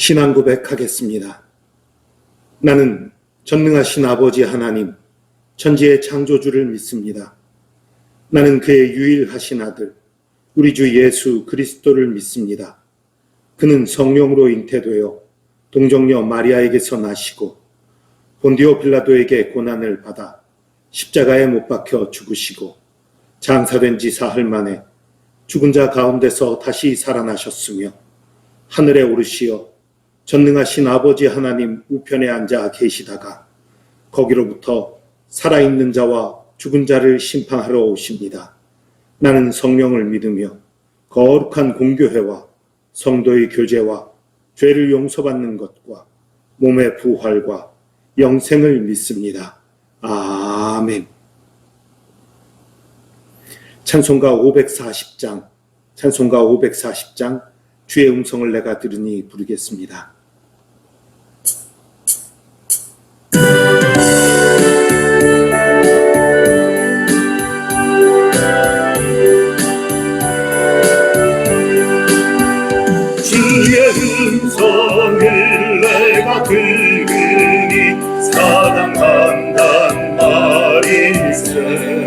신앙 고백하겠습니다. 나는 전능하신 아버지 하나님, 천지의 창조주를 믿습니다. 나는 그의 유일하신 아들, 우리 주 예수 그리스도를 믿습니다. 그는 성령으로 잉태되어 동정녀 마리아에게서 나시고 본디오 빌라도에게 고난을 받아 십자가에 못 박혀 죽으시고 장사된 지 사흘 만에 죽은 자 가운데서 다시 살아나셨으며 하늘에 오르시어 전능하신 아버지 하나님 우편에 앉아 계시다가 거기로부터 살아있는 자와 죽은 자를 심판하러 오십니다. 나는 성령을 믿으며 거룩한 공교회와 성도의 교제와 죄를 용서받는 것과 몸의 부활과 영생을 믿습니다. 아멘. 찬송가 540장 주의 음성을 내가 들으니 부르겠습니다. 주의 음성을 내가 들으니 사랑한단 말일세.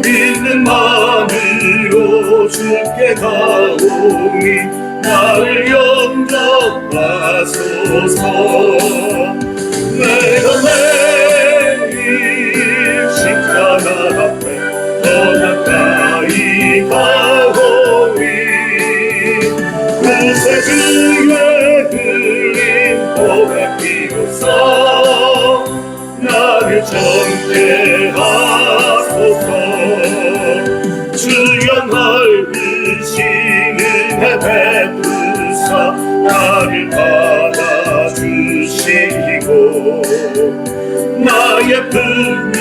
믿는 마음으로 주께 가오니 나를 영접하소서. 내가 매일 십자가 앞에 더 가까이 가오니 구세 주의 흘린 고백 비로소 나를 정죄하소서. 주여 넓으신 은혜 베푸사 나를 받아주시고 나의 품은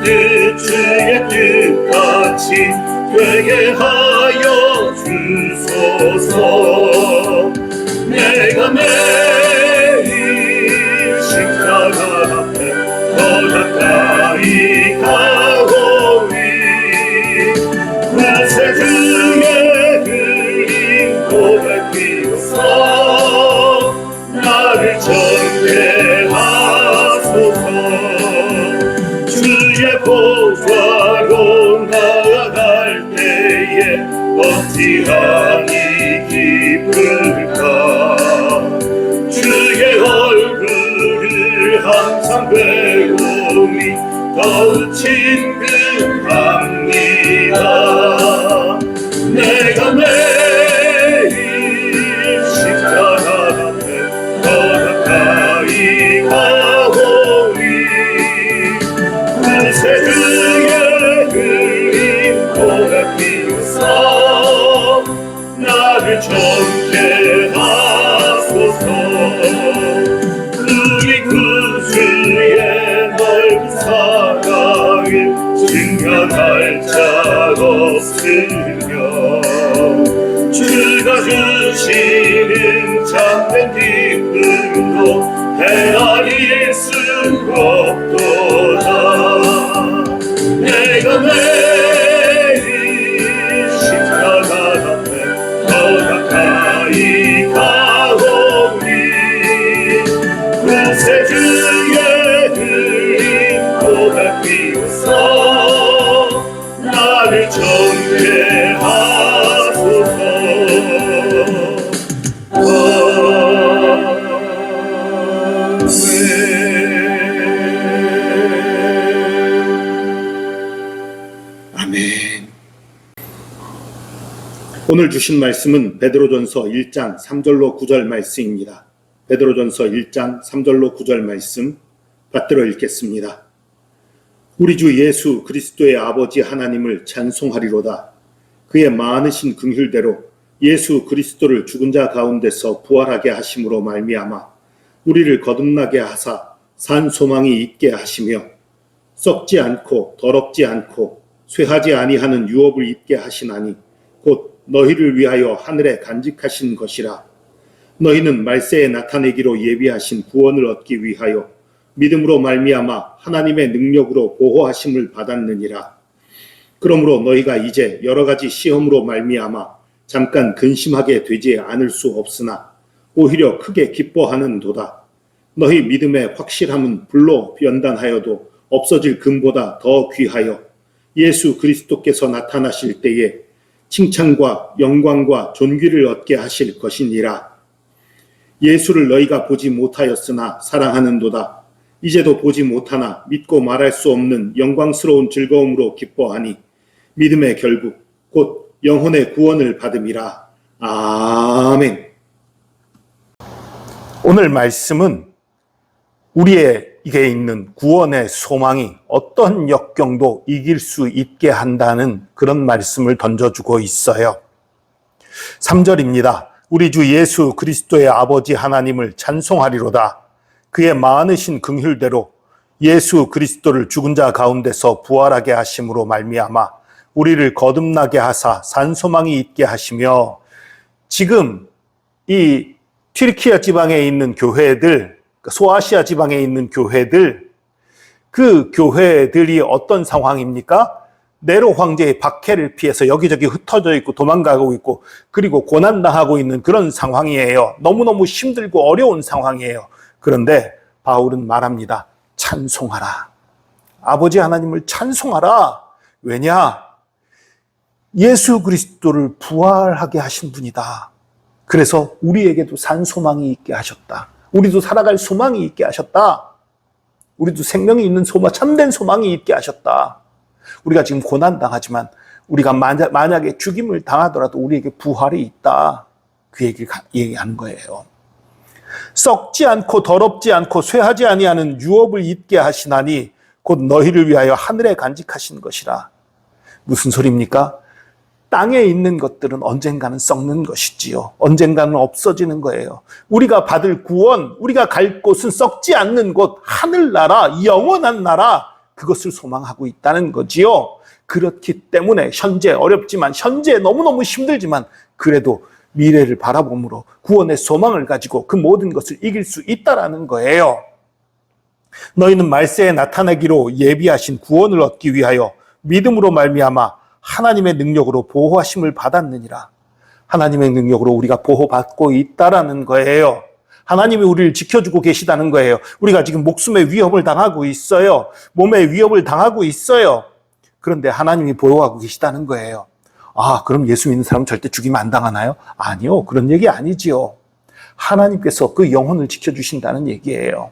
뜻 주의 뜻같이 되게 하여 주소서. 내가 매일 십자가 앞에 더 가까이 가오니 구세 주의 흘린 고백 비로소 나를 정죄하소서. 주의 보좌로 나아갈 때에 어찌하니 기쁠까. 주의 얼굴을 항상 배우니 더욱 친근합니다. 내가 매일 십자가 앞에 더 가까이 가오니 구세 주의 흘린 고백 비로소 나를 정죄하소서. 우리 구주의 넓은 사랑을 증명할 자 없으며 주가 주시는 참된 기쁨도 헤아릴 수 없도다. 내가 매일 십자가 앞에 더 가까이 가오니 구세 주의 흘린 고백 비로소 나를 정죄하소서. 아멘. 오늘 주신 말씀은 베드로전서 1장 3절로 9절 말씀입니다. 베드로전서 1장 3절로 9절 말씀 받들어 읽겠습니다. 우리 주 예수 그리스도의 아버지 하나님을 찬송하리로다. 그의 많으신 긍휼대로 예수 그리스도를 죽은 자 가운데서 부활하게 하심으로 말미암아 우리를 거듭나게 하사 산 소망이 있게 하시며 썩지 않고 더럽지 않고 쇠하지 아니하는 유업을 입게 하시나니 곧 너희를 위하여 하늘에 간직하신 것이라. 너희는 말세에 나타내기로 예비하신 구원을 얻기 위하여 믿음으로 말미암아 하나님의 능력으로 보호하심을 받았느니라. 그러므로 너희가 이제 여러 가지 시험으로 말미암아 잠깐 근심하게 되지 않을 수 없으나 오히려 크게 기뻐하는도다. 너희 믿음의 확실함은 불로 연단하여도 없어질 금보다 더 귀하여 예수 그리스도께서 나타나실 때에 칭찬과 영광과 존귀를 얻게 하실 것이니라. 예수를 너희가 보지 못하였으나 사랑하는도다. 이제도 보지 못하나 믿고 말할 수 없는 영광스러운 즐거움으로 기뻐하니 믿음의 결국 곧 영혼의 구원을 받음이라. 아멘. 오늘 말씀은 우리에게 있는 구원의 소망이 어떤 역경도 이길 수 있게 한다는 그런 말씀을 던져주고 있어요. 3절입니다. 우리 주 예수 그리스도의 아버지 하나님을 찬송하리로다. 그의 많으신 긍휼대로 예수 그리스도를 죽은 자 가운데서 부활하게 하심으로 말미암아 우리를 거듭나게 하사 산소망이 있게 하시며, 지금 이 튀르키아 지방에 있는 교회들, 소아시아 지방에 있는 교회들, 그 교회들이 어떤 상황입니까? 네로 황제의 박해를 피해서 여기저기 흩어져 있고 도망가고 있고, 그리고 고난당하고 있는 그런 상황이에요. 너무너무 힘들고 어려운 상황이에요. 그런데 바울은 말합니다. 찬송하라. 아버지 하나님을 찬송하라. 왜냐? 예수 그리스도를 부활하게 하신 분이다. 그래서 우리에게도 산소망이 있게 하셨다. 우리도 살아갈 소망이 있게 하셨다. 우리도 생명이 있는 소망, 참된 소망이 있게 하셨다. 우리가 지금 고난당하지만 우리가 만약에 죽임을 당하더라도 우리에게 부활이 있다. 그 얘기를 얘기하는 거예요. 썩지 않고 더럽지 않고 쇠하지 아니하는 유업을 잊게 하시나니 곧 너희를 위하여 하늘에 간직하신 것이라. 무슨 소리입니까? 땅에 있는 것들은 언젠가는 썩는 것이지요. 언젠가는 없어지는 거예요. 우리가 받을 구원, 우리가 갈 곳은 썩지 않는 곳, 하늘나라, 영원한 나라, 그것을 소망하고 있다는 거지요. 그렇기 때문에 현재 어렵지만, 현재 너무너무 힘들지만 그래도 미래를 바라봄으로 구원의 소망을 가지고 그 모든 것을 이길 수 있다라는 거예요. 너희는 말세에 나타나기로 예비하신 구원을 얻기 위하여 믿음으로 말미암아 하나님의 능력으로 보호하심을 받았느니라. 하나님의 능력으로 우리가 보호받고 있다라는 거예요. 하나님이 우리를 지켜주고 계시다는 거예요. 우리가 지금 목숨의 위협을 당하고 있어요. 몸의 위협을 당하고 있어요. 그런데 하나님이 보호하고 계시다는 거예요. 아, 그럼 예수 믿는 사람은 절대 죽이면 안 당하나요? 아니요. 그런 얘기 아니지요. 하나님께서 그 영혼을 지켜주신다는 얘기예요.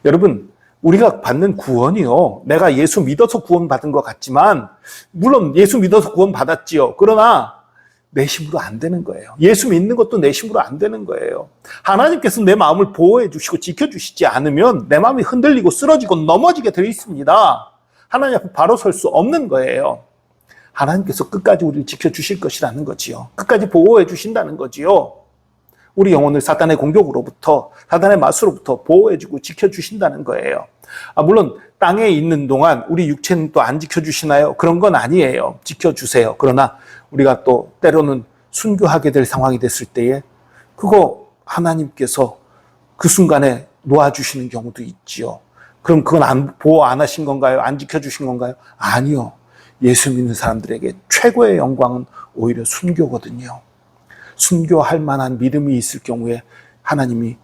여러분, 우리가 받는 구원이요, 내가 예수 믿어서 구원받은 것 같지만, 물론 예수 믿어서 구원받았지요. 그러나 내 힘으로 안 되는 거예요. 예수 믿는 것도 내 힘으로 안 되는 거예요. 하나님께서 내 마음을 보호해 주시고 지켜주시지 않으면 내 마음이 흔들리고 쓰러지고 넘어지게 되어 있습니다. 하나님 앞에 바로 설 수 없는 거예요. 하나님께서 끝까지 우리를 지켜주실 것이라는 거지요. 끝까지 보호해 주신다는 거지요. 우리 영혼을 사단의 공격으로부터, 사단의 마수로부터 보호해주고 지켜주신다는 거예요. 물론 땅에 있는 동안 우리 육체는 또 안 지켜주시나요? 그런 건 아니에요. 지켜주세요. 그러나 우리가 또 때로는 순교하게 될 상황이 됐을 때에 그거 하나님께서 그 순간에 놓아주시는 경우도 있지요. 그럼 그건 보호 안 하신 건가요? 안 지켜주신 건가요? 아니요. 예수 믿는 사람들에게 최고의 영광은 오히려 순교거든요. 순교할 만한 믿음이 있을 경우에 하나님이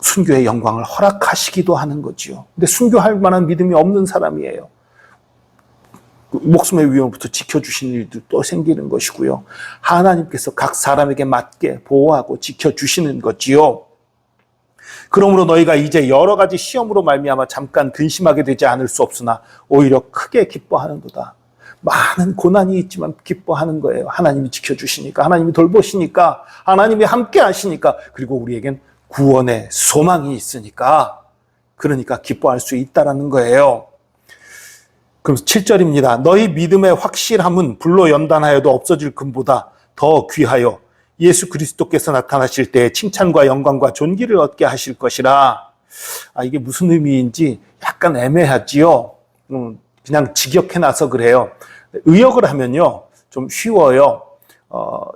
순교의 영광을 허락하시기도 하는 거지요. 근데 순교할 만한 믿음이 없는 사람이에요. 목숨의 위험부터 지켜주시는 일도 또 생기는 것이고요. 하나님께서 각 사람에게 맞게 보호하고 지켜주시는 거지요. 그러므로 너희가 이제 여러 가지 시험으로 말미암아 잠깐 근심하게 되지 않을 수 없으나 오히려 크게 기뻐하는도다. 많은 고난이 있지만 기뻐하는 거예요. 하나님이 지켜주시니까, 하나님이 돌보시니까, 하나님이 함께 하시니까, 그리고 우리에겐 구원의 소망이 있으니까, 그러니까 기뻐할 수 있다라는 거예요. 그럼 7절입니다. 너희 믿음의 확실함은 불로 연단하여도 없어질 금보다 더 귀하여 예수 그리스도께서 나타나실 때에 칭찬과 영광과 존귀를 얻게 하실 것이라. 이게 무슨 의미인지 약간 애매하지요. 그냥 직역해놔서 그래요. 의역을 하면요, 좀 쉬워요.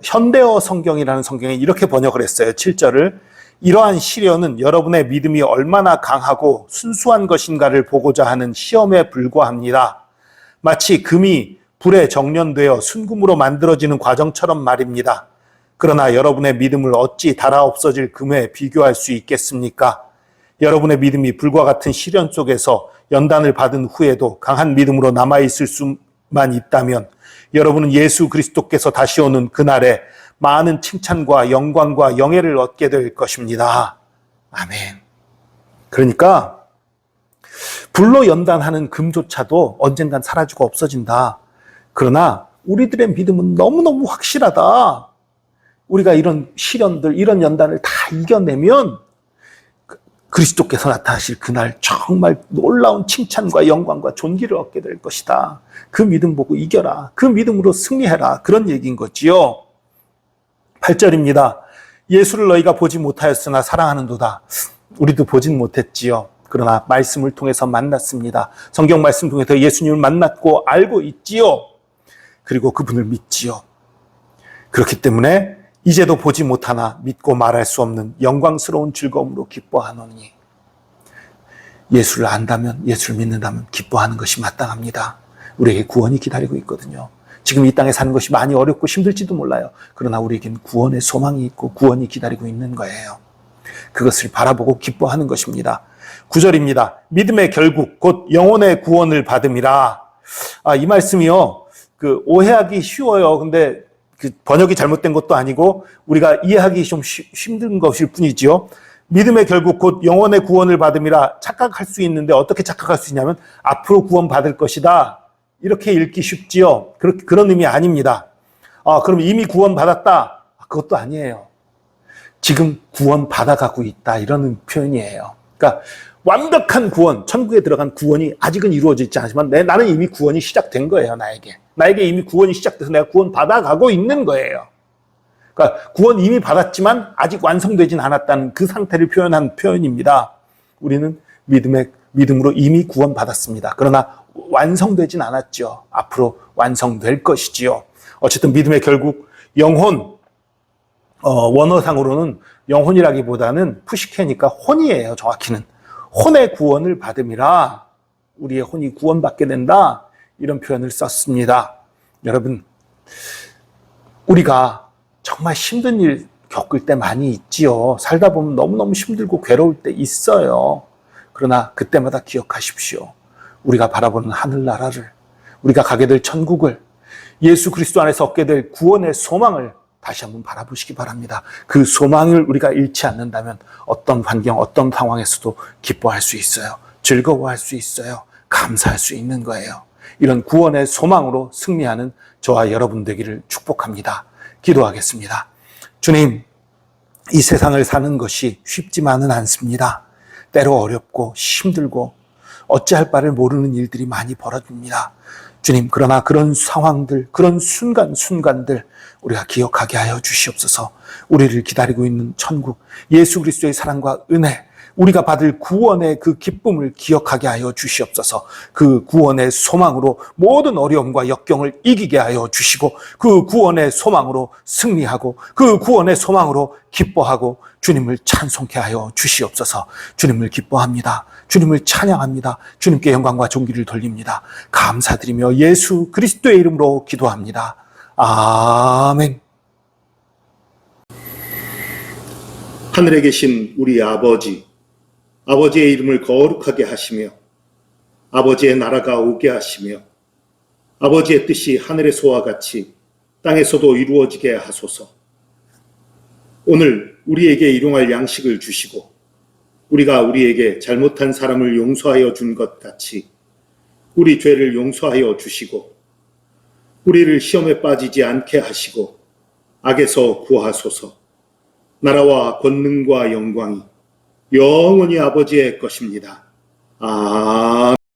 현대어 성경이라는 성경에 이렇게 번역을 했어요. 7절을. 이러한 시련은 여러분의 믿음이 얼마나 강하고 순수한 것인가를 보고자 하는 시험에 불과합니다. 마치 금이 불에 정련되어 순금으로 만들어지는 과정처럼 말입니다. 그러나 여러분의 믿음을 어찌 달아 없어질 금에 비교할 수 있겠습니까? 여러분의 믿음이 불과 같은 시련 속에서 연단을 받은 후에도 강한 믿음으로 남아있을 수만 있다면 여러분은 예수 그리스도께서 다시 오는 그날에 많은 칭찬과 영광과 영예를 얻게 될 것입니다. 아멘. 그러니까 불로 연단하는 금조차도 언젠간 사라지고 없어진다. 그러나 우리들의 믿음은 너무너무 확실하다. 우리가 이런 시련들, 이런 연단을 다 이겨내면 그리스도께서 나타나실 그날 정말 놀라운 칭찬과 영광과 존귀를 얻게 될 것이다. 그 믿음 보고 이겨라. 그 믿음으로 승리해라. 그런 얘기인 거지요. 8절입니다. 예수를 너희가 보지 못하였으나 사랑하는도다. 우리도 보진 못했지요. 그러나 말씀을 통해서 만났습니다. 성경 말씀 통해서 예수님을 만났고 알고 있지요. 그리고 그분을 믿지요. 그렇기 때문에 이제도 보지 못하나 믿고 말할 수 없는 영광스러운 즐거움으로 기뻐하노니 예수를 안다면, 예수를 믿는다면 기뻐하는 것이 마땅합니다. 우리에게 구원이 기다리고 있거든요. 지금 이 땅에 사는 것이 많이 어렵고 힘들지도 몰라요. 그러나 우리에겐 구원의 소망이 있고 구원이 기다리고 있는 거예요. 그것을 바라보고 기뻐하는 것입니다. 9절입니다. 믿음의 결국 곧 영혼의 구원을 받음이라. 이 말씀이요. 오해하기 쉬워요. 근데 번역이 잘못된 것도 아니고 우리가 이해하기 좀 힘든 것일 뿐이지요. 믿음의 결국 곧 영혼의 구원을 받음이라 착각할 수 있는데 어떻게 착각할 수 있냐면 앞으로 구원 받을 것이다. 이렇게 읽기 쉽지요. 그런 의미 아닙니다. 그럼 이미 구원 받았다. 그것도 아니에요. 지금 구원 받아가고 있다. 이런 표현이에요. 그러니까 완벽한 구원, 천국에 들어간 구원이 아직은 이루어져 있지 않지만 나는 이미 구원이 시작된 거예요. 나에게 이미 구원이 시작돼서 내가 구원 받아가고 있는 거예요. 그러니까 구원 이미 받았지만 아직 완성되진 않았다는 그 상태를 표현한 표현입니다. 우리는 믿음으로 이미 구원 받았습니다. 그러나 완성되진 않았죠. 앞으로 완성될 것이지요. 어쨌든 믿음의 결국 영혼, 원어상으로는 영혼이라기보다는 푸시케니까 혼이에요. 정확히는 혼의 구원을 받음이라. 우리의 혼이 구원받게 된다. 이런 표현을 썼습니다. 여러분, 우리가 정말 힘든 일 겪을 때 많이 있지요. 살다 보면 너무너무 힘들고 괴로울 때 있어요. 그러나 그때마다 기억하십시오. 우리가 바라보는 하늘나라를, 우리가 가게 될 천국을, 예수 그리스도 안에서 얻게 될 구원의 소망을 다시 한번 바라보시기 바랍니다. 그 소망을 우리가 잃지 않는다면 어떤 환경, 어떤 상황에서도 기뻐할 수 있어요. 즐거워할 수 있어요. 감사할 수 있는 거예요. 이런 구원의 소망으로 승리하는 저와 여러분 되기를 축복합니다. 기도하겠습니다. 주님, 이 세상을 사는 것이 쉽지만은 않습니다. 때로 어렵고 힘들고 어찌할 바를 모르는 일들이 많이 벌어집니다. 주님, 그러나 그런 상황들, 그런 순간들 우리가 기억하게 하여 주시옵소서. 우리를 기다리고 있는 천국, 예수 그리스도의 사랑과 은혜, 우리가 받을 구원의 그 기쁨을 기억하게 하여 주시옵소서. 그 구원의 소망으로 모든 어려움과 역경을 이기게 하여 주시고 그 구원의 소망으로 승리하고 그 구원의 소망으로 기뻐하고 주님을 찬송케 하여 주시옵소서. 주님을 기뻐합니다. 주님을 찬양합니다. 주님께 영광과 존귀를 돌립니다. 감사드리며 예수 그리스도의 이름으로 기도합니다. 아멘. 하늘에 계신 우리 아버지의 이름을 거룩하게 하시며 아버지의 나라가 오게 하시며 아버지의 뜻이 하늘에서와 같이 땅에서도 이루어지게 하소서. 오늘 우리에게 일용할 양식을 주시고 우리가 우리에게 잘못한 사람을 용서하여 준 것 같이 우리 죄를 용서하여 주시고 우리를 시험에 빠지지 않게 하시고 악에서 구하소서. 나라와 권능과 영광이 영원히 아버지의 것입니다. 아멘.